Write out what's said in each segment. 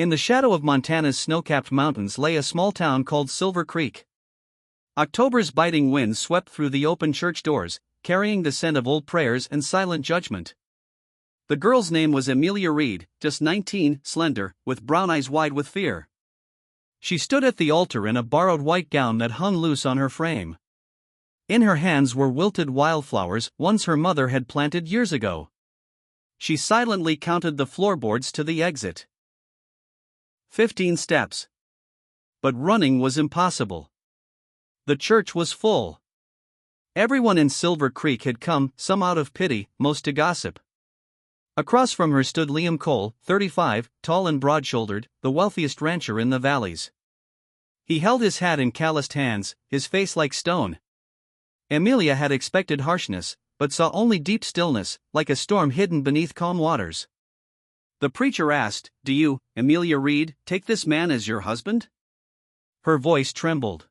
In the shadow of Montana's snow-capped mountains lay a small town called Silver Creek. October's biting wind swept through the open church doors, carrying the scent of old prayers and silent judgment. The girl's name was Amelia Reed, just 19, slender, with brown eyes wide with fear. She stood at the altar in a borrowed white gown that hung loose on her frame. In her hands were wilted wildflowers, ones her mother had planted years ago. She silently counted the floorboards to the exit. 15 steps. But running was impossible. The church was full. Everyone in Silver Creek had come, some out of pity, most to gossip. Across from her stood Liam Cole, 35, tall and broad-shouldered, the wealthiest rancher in the valleys. He held his hat in calloused hands, his face like stone. Amelia had expected harshness, but saw only deep stillness, like a storm hidden beneath calm waters. The preacher asked, "Do you, Amelia Reed, take this man as your husband?" Her voice trembled.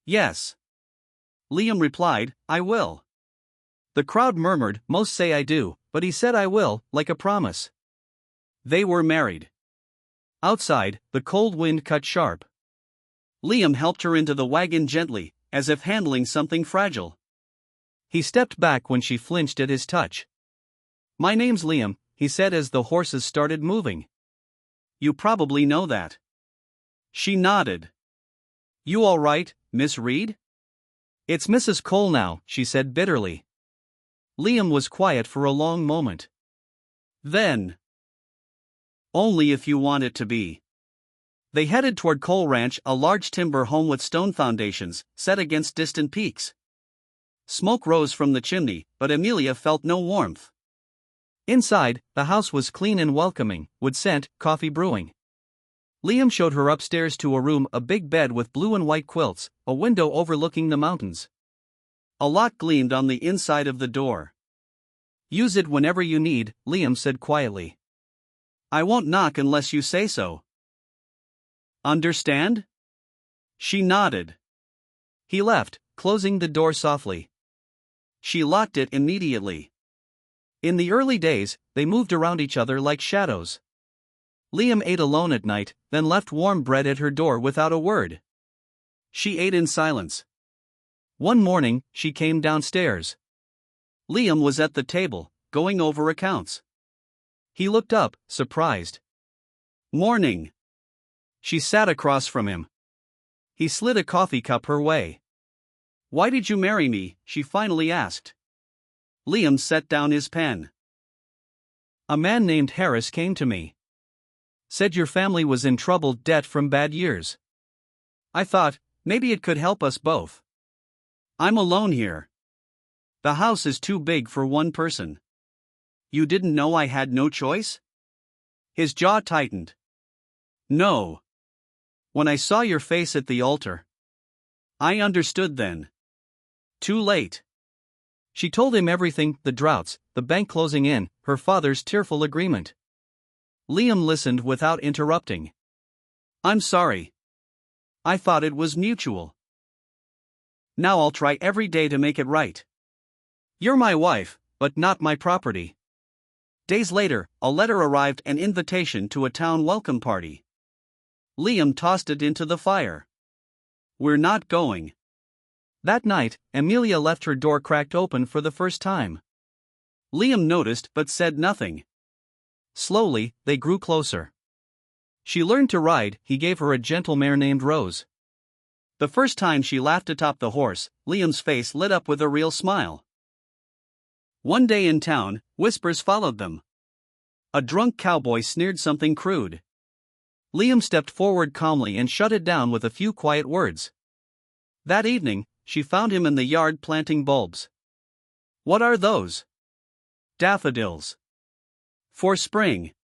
"Yes." Liam replied, "I will." The crowd murmured, "Most say I do, but he said I will, like a promise." They were married. Outside, the cold wind cut sharp. Liam helped her into the wagon gently, as if handling something fragile. He stepped back when she flinched at his touch. "My name's Liam," he said as the horses started moving. "You probably know that." She nodded. "You all right, Miss Reed?" "It's Mrs. Cole now," she said bitterly. Liam was quiet for a long moment. Then, "Only if you want it to be." They headed toward Cole Ranch, a large timber home with stone foundations, set against distant peaks. Smoke rose from the chimney, but Amelia felt no warmth. Inside, the house was clean and welcoming, wood scent, coffee brewing. Liam showed her upstairs to a room, a big bed with blue and white quilts, a window overlooking the mountains. A lock gleamed on the inside of the door. "Use it whenever you need," Liam said quietly. "I won't knock unless you say so." "Understand?" She nodded. He left, closing the door softly. She locked it immediately. In the early days, they moved around each other like shadows. Liam ate alone at night, then left warm bread at her door without a word. She ate in silence. One morning, she came downstairs. Liam was at the table, going over accounts. He looked up, surprised. "Morning." She sat across from him. He slid a coffee cup her way. "Why did you marry me?" she finally asked. Liam set down his pen. "A man named Harris came to me. Said your family was in troubled debt from bad years. I thought, maybe it could help us both. I'm alone here. The house is too big for one person. You didn't know I had no choice?" His jaw tightened. "No. When I saw your face at the altar, I understood then. Too late." She told him everything, the droughts, the bank closing in, her father's tearful agreement. Liam listened without interrupting. "I'm sorry. I thought it was mutual. Now I'll try every day to make it right. You're my wife, but not my property." Days later, a letter arrived, an invitation to a town welcome party. Liam tossed it into the fire. "We're not going." That night, Amelia left her door cracked open for the first time. Liam noticed but said nothing. Slowly, they grew closer. She learned to ride, he gave her a gentle mare named Rose. The first time she laughed atop the horse, Liam's face lit up with a real smile. One day in town, whispers followed them. A drunk cowboy sneered something crude. Liam stepped forward calmly and shut it down with a few quiet words. That evening, she found him in the yard planting bulbs. "What are those?" "Daffodils. For spring."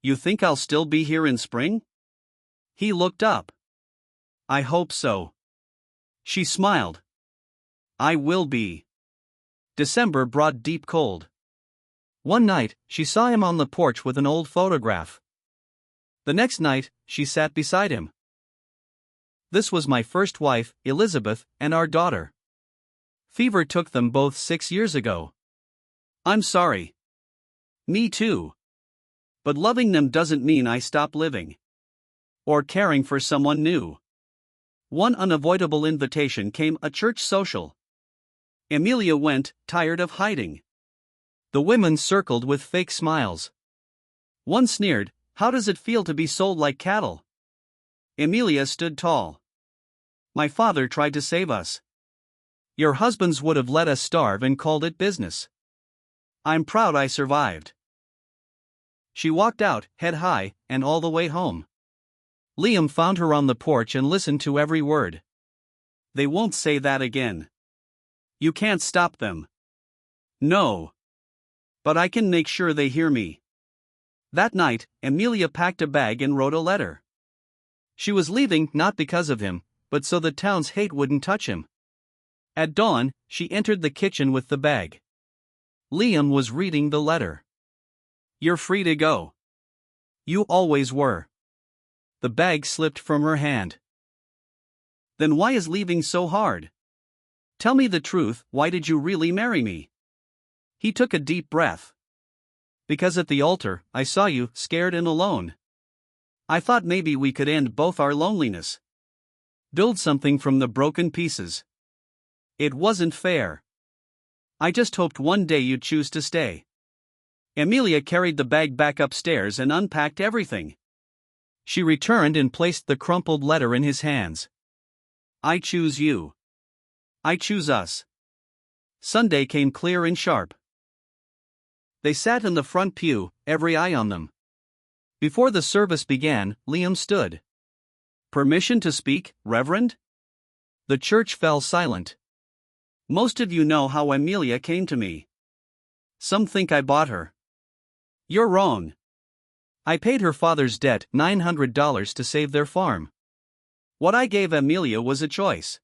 "You think I'll still be here in spring?" He looked up. "I hope so." She smiled. "I will be." December brought deep cold. One night, she saw him on the porch with an old photograph. The next night, she sat beside him. "This was my first wife, Elizabeth, and our daughter. Fever took them both 6 years ago." "I'm sorry." "Me too. But loving them doesn't mean I stop living. Or caring for someone new. One unavoidable invitation came, a church social. Emilia went, tired of hiding. The women circled with fake smiles. One sneered, "How does it feel to be sold like cattle?" Emilia stood tall. "My father tried to save us. Your husbands would have let us starve and called it business. I'm proud I survived." She walked out, head high, and all the way home. Liam found her on the porch and listened to every word. "They won't say that again. You can't stop them." "No. But I can make sure they hear me." That night, Emilia packed a bag and wrote a letter. She was leaving not because of him, but so the town's hate wouldn't touch him. At dawn, she entered the kitchen with the bag. Liam was reading the letter. "You're free to go. You always were." The bag slipped from her hand. "Then why is leaving so hard? Tell me the truth, why did you really marry me?" He took a deep breath. "Because at the altar, I saw you, scared and alone. I thought maybe we could end both our loneliness. Build something from the broken pieces. It wasn't fair. I just hoped one day you'd choose to stay." Emilia carried the bag back upstairs and unpacked everything. She returned and placed the crumpled letter in his hands. "I choose you. I choose us." Sunday came clear and sharp. They sat in the front pew, every eye on them. Before the service began, Liam stood. "Permission to speak, Reverend?" The church fell silent. "Most of you know how Emilia came to me. Some think I bought her. You're wrong. I paid her father's debt, $900 to save their farm. What I gave Emilia was a choice.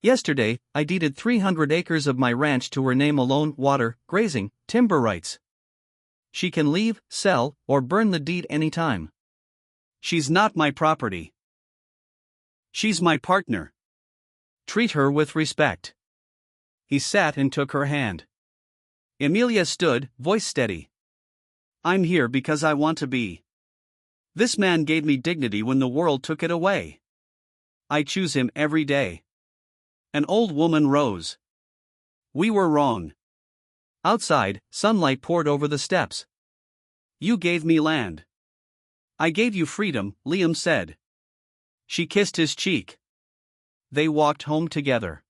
Yesterday, I deeded 300 acres of my ranch to her name alone, water, grazing, timber rights. She can leave, sell, or burn the deed anytime. She's not my property. She's my partner. Treat her with respect." He sat and took her hand. Emilia stood, voice steady. "I'm here because I want to be. This man gave me dignity when the world took it away. I choose him every day." An old woman rose. "We were wrong." Outside, sunlight poured over the steps. "You gave me land. I gave you freedom," Liam said. She kissed his cheek. They walked home together.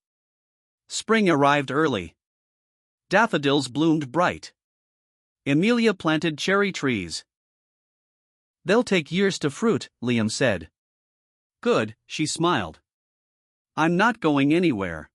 Spring arrived early. Daffodils bloomed bright. Emilia planted cherry trees. "They'll take years to fruit," Liam said. "Good," she smiled. "I'm not going anywhere."